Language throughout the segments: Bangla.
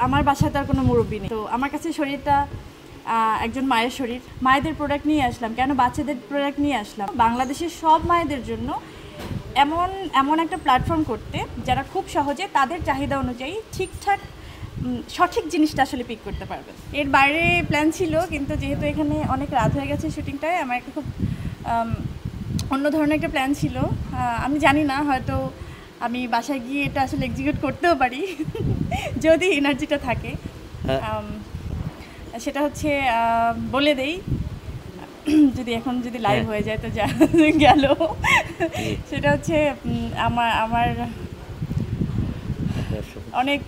আমার বাসায় তো আর কোনো মুরব্বি নেই, তো আমার কাছে শরীরটা একজন মায়ের শরীর। মায়েদের প্রোডাক্ট নিয়ে আসলাম, কেন বাচ্চাদের প্রোডাক্ট নিয়ে আসলাম, বাংলাদেশের সব মায়েদের জন্য এমন এমন একটা প্ল্যাটফর্ম করতে যারা খুব সহজে তাদের চাহিদা অনুযায়ী ঠিকঠাক সঠিক জিনিসটা আসলে পিক করতে পারবে। এর বাইরে প্ল্যান ছিল, কিন্তু যেহেতু এখানে অনেক রাত হয়ে গেছে শুটিংটায়, আমার একটা খুব অন্য ধরনের একটা প্ল্যান ছিল। আমি জানি না, হয়তো আমি বাসায় গিয়ে এটা আসলে এক্সিকিউট করতেও পারি যদি এনার্জিটা থাকে। সেটা হচ্ছে বলে দেই, যদি লাইভ হয়ে যায় তো গেল। সেটা হচ্ছে আমার অনেক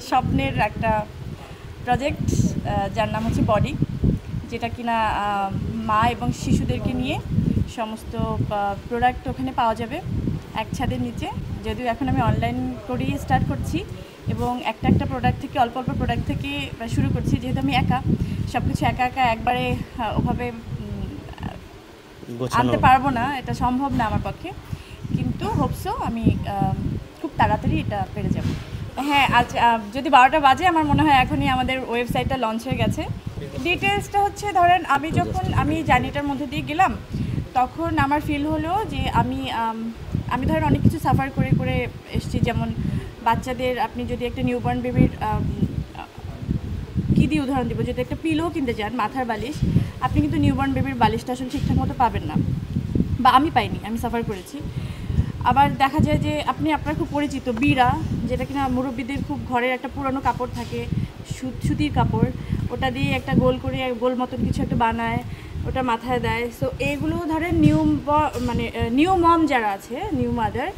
স্বপ্নের একটা প্রজেক্ট, যার নাম হচ্ছে বডি, যেটা কিনা মা এবং শিশুদেরকে নিয়ে সমস্ত প্রোডাক্ট ওখানে পাওয়া যাবে এক ছাদের নিচে। যদিও এখন আমি অনলাইন করেই স্টার্ট করছি এবং একটা প্রোডাক্ট থেকে অল্প প্রোডাক্ট থেকে শুরু করছি, যেহেতু আমি একা সব কিছু একা একবারে ওভাবে আনতে পারবো না, এটা সম্ভব না আমার পক্ষে, কিন্তু হোপসো আমি খুব তাড়াতাড়ি এটা পেরে যাব। হ্যাঁ, আজ যদি 12টা বাজে, আমার মনে হয় এখনই আমাদের ওয়েবসাইটটা লঞ্চ হয়ে গেছে। ডিটেলসটা হচ্ছে, ধরেন আমি জার্নিটার মধ্যে দিয়ে গেলাম, তখন আমার ফিল হলো যে আমি ধরেন অনেক কিছু সাফার করে এসেছি। যেমন বাচ্চাদের, আপনি যদি একটা নিউবর্ন বেবির কী দিয়ে উদাহরণ দিব, যদি একটা পিলো কিনতে যান, মাথার বালিশ, আপনি কিন্তু নিউবর্ন বেবির বালিশটা আসলে ঠিকঠাক মতো পাবেন না, বা আমি পাইনি, আমি সাফার করেছি। আবার দেখা যায় যে আপনার খুব পরিচিত বিড়া, যেটা কিনা মুরব্বীদের খুব ঘরের একটা পুরনো কাপড় থাকে, সুতির কাপড়, ওটা দিয়ে একটা গোল মতন কিছু একটা বানায়, ওটা মাথায় দেয়। সো এইগুলো ধরেন নিউ মম যারা আছে, নিউ মাদার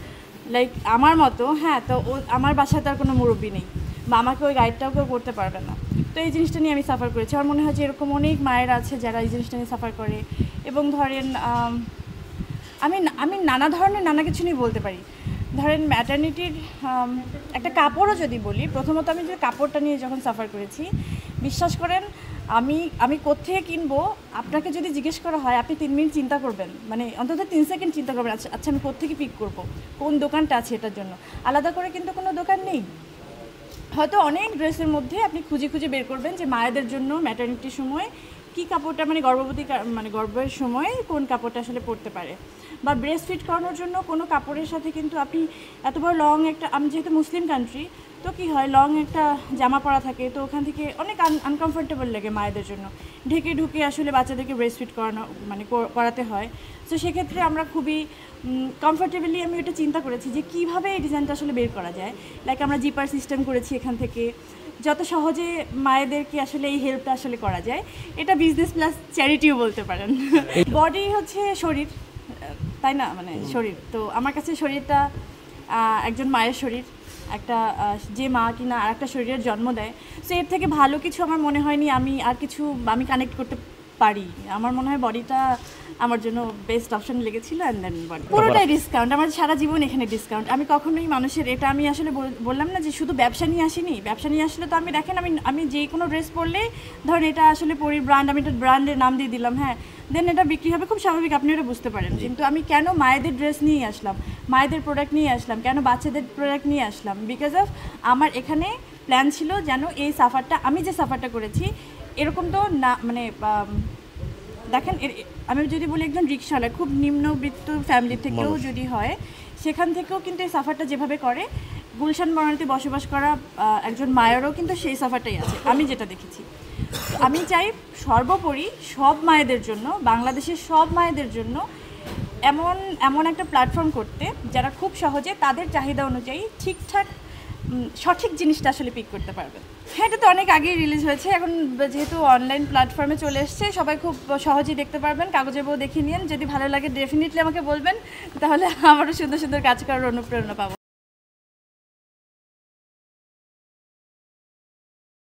লাইক আমার মতো, হ্যাঁ, তো আমার বাসায় তো আর কোনো মুরব্বি নেই, বা আমাকে ওই গাইডটাও কেউ করতে পারবে না। তো এই জিনিসটা নিয়ে আমি সাফার করেছি। আমার মনে হয় যে এরকম অনেক মায়েরা আছে যারা এই জিনিসটা নিয়ে সাফার করে। এবং ধরেন আমি নানা কিছু নিয়ে বলতে পারি। ধরেন ম্যাটারনিটির একটা কাপড়ও যদি বলি, প্রথমত আমি যে কাপড়টা নিয়ে যখন সাফার করেছি, বিশ্বাস করেন, আমি কোত্থেকে কিনবো, আপনাকে যদি জিজ্ঞেস করা হয়, আপনি 3 মিনিট চিন্তা করবেন, মানে অন্তত 3 সেকেন্ড চিন্তা করবেন, আচ্ছা আমি কোত্থেকে পিক করবো, কোন দোকানটা আছে এটার জন্য। আলাদা করে কিন্তু কোনো দোকান নেই। হয়তো অনেক ড্রেসের মধ্যে আপনি খুঁজে বের করবেন যে মায়েদের জন্য ম্যাটারনিটির সময় কী কাপড়টা, গর্ভের সময় কোন কাপড়টা আসলে পরতে পারে, বা ব্রেস্ট ফিট করানোর জন্য কোনো কাপড়ের সাথে কিন্তু আপনি এত বড় লং একটা, আমি যেহেতু মুসলিম কান্ট্রি, তো কী হয়, লং একটা জামা পরা থাকে, তো ওখান থেকে অনেক আনকমফোর্টেবল লাগে মায়েদের জন্য, ঢুকে আসলে বাচ্চাদেরকে ব্রেস্ট ফিট করাতে হয়। তো সেক্ষেত্রে আমরা খুবই কমফোর্টেবলি, আমি এটা চিন্তা করেছি যে কীভাবে এই ডিজাইনটা আসলে বের করা যায়। লাইক আমরা জিপার সিস্টেম করেছি এখান থেকে, যত সহজে মায়েদেরকে আসলে এই হেল্পটা আসলে করা যায়। এটা বিজনেস প্লাস চ্যারিটিও বলতে পারেন। বডি হচ্ছে শরীর, তাই না, শরীর। তো আমার কাছে শরীরটা একজন মায়ের শরীর, যে মা কিনা আর একটা শরীরের জন্ম দেয়। সো এর থেকে ভালো কিছু আমার মনে হয়নি আমি কানেক্ট করতে পারি। আমার মনে হয় বডিটা আমার জন্য বেস্ট অপশন লেগেছিল। অ্যান্ড দেন বডি পুরোটাই ডিসকাউন্ট, আমার সারা জীবন এখানে ডিসকাউন্ট। আমি কখনোই মানুষের, এটা আমি আসলে বললাম না যে শুধু ব্যবসা নিয়ে আসিনি। ব্যবসা নিয়ে আসলে তো আমি যে কোনো ড্রেস পরলে, ধরেন এটা আসলে পরির ব্র্যান্ড, আমি এটা ব্র্যান্ডের নাম দিয়ে দিলাম, হ্যাঁ, দেন এটা বিক্রি হবে, খুব স্বাভাবিক, আপনি এটা বুঝতে পারেন। কিন্তু আমি কেন মায়েদের ড্রেস নিয়ে আসলাম, মায়েদের প্রোডাক্ট নিয়ে আসলাম, কেন বাচ্চাদের প্রোডাক্ট নিয়ে আসলাম, বিকজ অফ আমার এখানে প্ল্যান ছিল যেন এই সাফারটা, আমি যে সাফারটা করেছি, এরকম তো না, দেখেন, আমি যদি বলি একজন রিক্সাওয়ালা, খুব নিম্নবিত্ত ফ্যামিলি থেকেও যদি হয়, সেখান থেকেও কিন্তু এই সাফারটা যেভাবে করে, গুলশান বনানীতে বসবাস করা একজন মায়েরও কিন্তু সেই সাফারটাই আছে, আমি যেটা দেখেছি। আমি চাই সর্বোপরি সব মায়েদের জন্য, বাংলাদেশের সব মায়েদের জন্য এমন একটা প্ল্যাটফর্ম করতে যারা খুব সহজে তাদের চাহিদা অনুযায়ী ঠিকঠাক সঠিক জিনিসটা আসলে পিক করতে পারবে। হ্যাঁ, এটা তো অনেক আগেই রিলিজ হয়েছে, এখন যেহেতু অনলাইন প্ল্যাটফর্মে চলে এসছে, সবাই খুব সহজেই দেখতে পারবেন। কাগজে বউ দেখে নিন, যদি ভালো লাগে ডেফিনেটলি আমাকে বলবেন, তাহলে আমারও সুন্দর কাজ করার অনুপ্রেরণা পাবো।